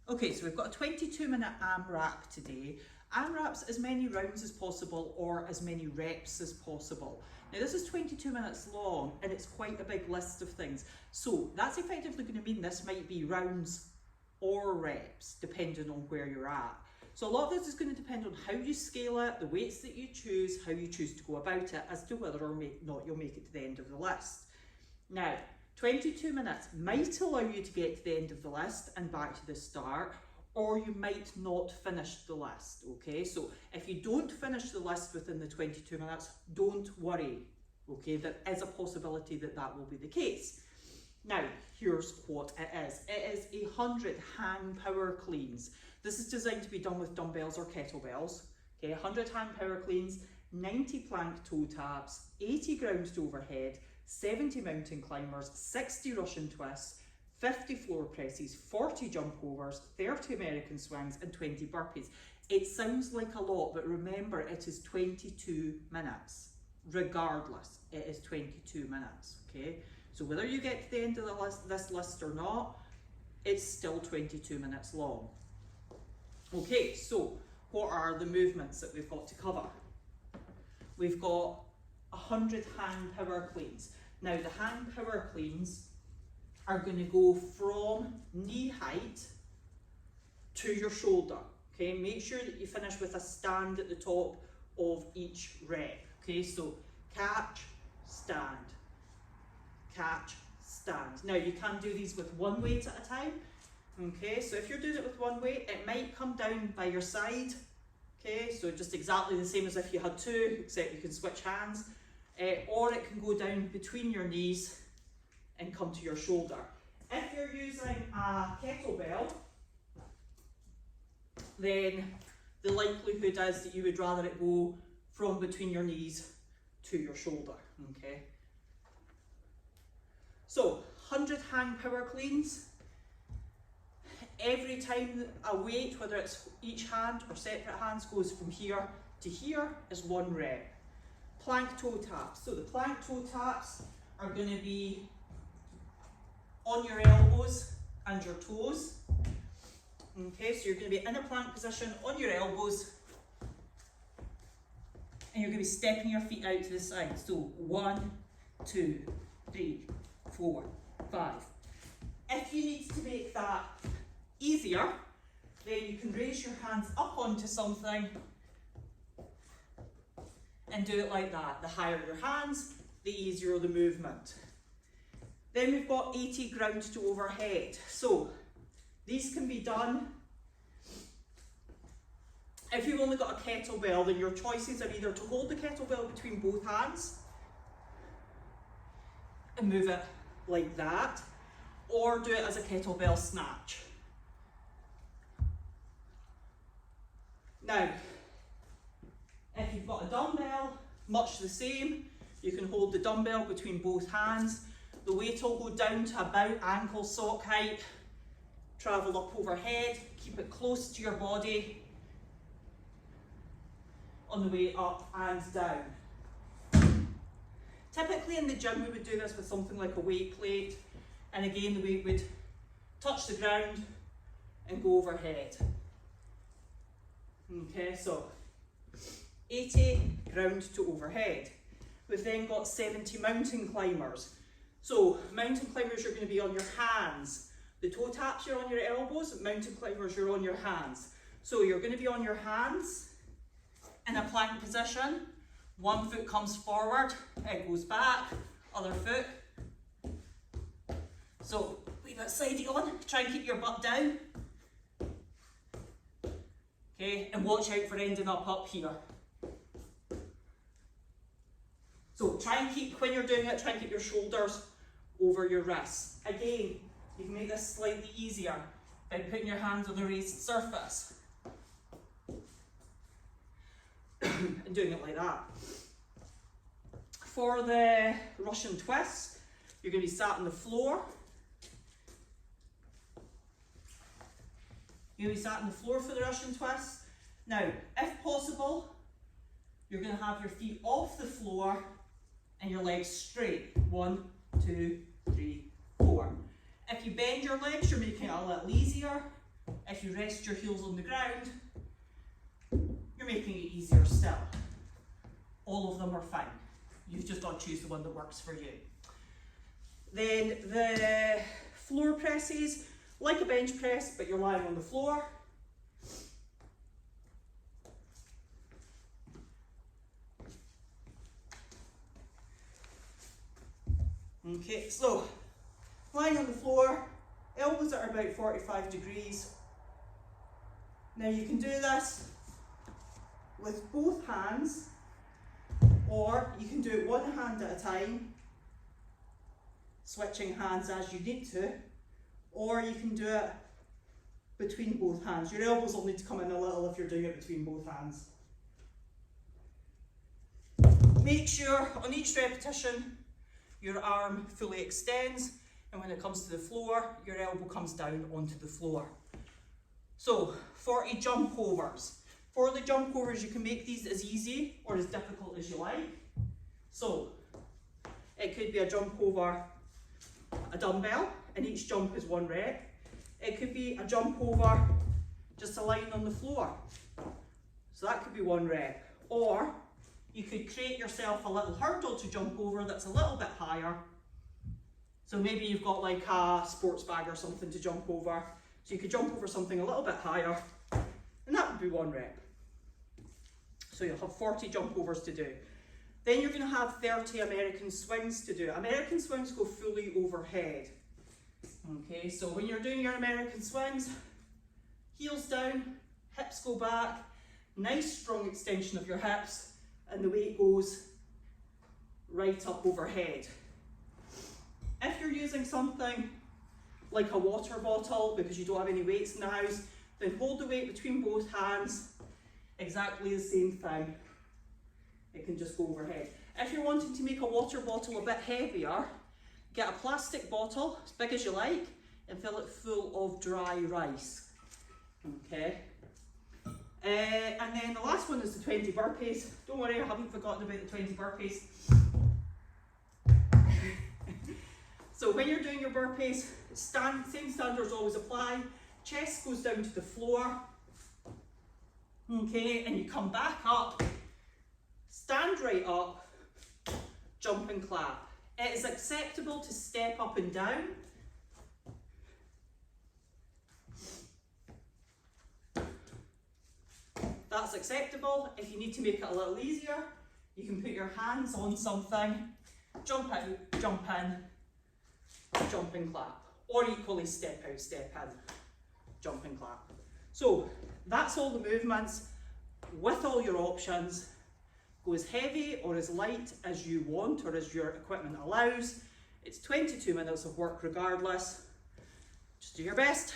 Okay, so we've got a 22-minute AMRAP today. AMRAP's as many rounds as possible or as many reps as possible. Now this is 22 minutes long and it's quite a big list of things. So that's effectively going to mean this might be rounds or reps depending on where you're at. So a lot of this is going to depend on how you scale it, the weights that you choose, how you choose to go about it as to whether or not you'll make it to the end of the list. Now, 22 minutes might allow you to get to the end of the list and back to the start, or you might not finish the list, okay? So if you don't finish the list within the 22 minutes, don't worry, okay? There is a possibility that that will be the case. Now, here's what it is. It is 100 hang power cleans. This is designed to be done with dumbbells or kettlebells, okay? 100 hang power cleans, 90 plank toe taps, 80 ground to overhead, 70 mountain climbers, 60 Russian twists, 50 floor presses, 40 jump overs, 30 American swings and 20 burpees. It sounds like a lot, but remember it is 22 minutes. Regardless, it is 22 minutes, okay? So whether you get to the end of this list or not, it's still 22 minutes long. Okay, so what are the movements that we've got to cover? We've got 100 hang power cleans. Now the hang power cleans are going to go from knee height to your shoulder. Okay, make sure that you finish with a stand at the top of each rep. Okay, so catch, stand, catch, stand. Now you can do these with one weight at a time. Okay, so if you're doing it with one weight, it might come down by your side. Okay, so just exactly the same as if you had two, except you can switch hands. Or it can go down between your knees and come to your shoulder. If you're using a kettlebell, then the likelihood is that you would rather it go from between your knees to your shoulder, okay? So, 100 hang power cleans. Every time a weight, whether it's each hand or separate hands, goes from here to here is one rep. Plank toe taps. So the plank toe taps are going to be on your elbows and your toes. Okay, so you're going to be in a plank position on your elbows and you're going to be stepping your feet out to the side. So 1, 2, 3, 4, 5. If you need to make that easier, then you can raise your hands up onto something and do it like that. The higher your hands, the easier the movement. Then we've got 80 ground to overhead. So these can be done. If you've only got a kettlebell, then your choices are either to hold the kettlebell between both hands and move it like that, or do it as a kettlebell snatch. Now, if you've got a dumbbell, much the same. You can hold the dumbbell between both hands. The weight will go down to about ankle sock height, travel up overhead, keep it close to your body on the way up and down. Typically in the gym we would do this with something like a weight plate, and again the weight would touch the ground and go overhead. Okay, so 80 ground to overhead. We've then got 70 mountain climbers. So mountain climbers, you're going to be on your hands. The toe taps, you're on your elbows. Mountain climbers, you're on your hands. So you're going to be on your hands in a plank position. One foot comes forward, it goes back, other foot. So leave it sidey on, try and keep your butt down. Okay, and watch out for ending up here. So try and keep, when you're doing it, try and keep your shoulders over your wrists. Again, you can make this slightly easier by putting your hands on the raised surface and doing it like that. For the Russian twists, you're going to be sat on the floor. You're going to be sat on the floor for the Russian twist. Now, if possible, you're going to have your feet off the floor and your legs straight. 1, 2, 3, 4. If you bend your legs, you're making it a little easier. If you rest your heels on the ground, you're making it easier still. All of them are fine. You've just got to choose the one that works for you. Then the floor presses, like a bench press, but you're lying on the floor. Okay, so lying on the floor, elbows are about 45 degrees. Now you can do this with both hands, or you can do it one hand at a time, switching hands as you need to, or you can do it between both hands. Your elbows will need to come in a little if you're doing it between both hands. Make sure on each repetition your arm fully extends, and when it comes to the floor, your elbow comes down onto the floor. So 40 jump overs. For the jump overs, you can make these as easy or as difficult as you like. So it could be a jump over a dumbbell, and each jump is 1 rep. It could be a jump over just a line on the floor. So that could be 1 rep. Or you could create yourself a little hurdle to jump over that's a little bit higher. So maybe you've got like a sports bag or something to jump over. So you could jump over something a little bit higher, and that would be 1 rep. So you'll have 40 jump overs to do. Then you're going to have 30 American swings to do. American swings go fully overhead. Okay, so when you're doing your American swings, heels down, hips go back, nice strong extension of your hips, and the weight goes right up overhead. If you're using something like a water bottle because you don't have any weights in the house, then hold the weight between both hands, exactly the same thing. It can just go overhead. If you're wanting to make a water bottle a bit heavier, get a plastic bottle, as big as you like, and fill it full of dry rice. Okay. And then the last one is the 20 burpees. Don't worry, I haven't forgotten about the 20 burpees. So when you're doing your burpees, same standards always apply. Chest goes down to the floor. Okay, and you come back up, stand right up, jump and clap. It is acceptable to step up and down. That's acceptable. If you need to make it a little easier, you can put your hands on something, jump out, jump in, jump and clap. Or equally step out, step in, jump and clap. So that's all the movements with all your options. Go as heavy or as light as you want or as your equipment allows. It's 22 minutes of work regardless. Just do your best.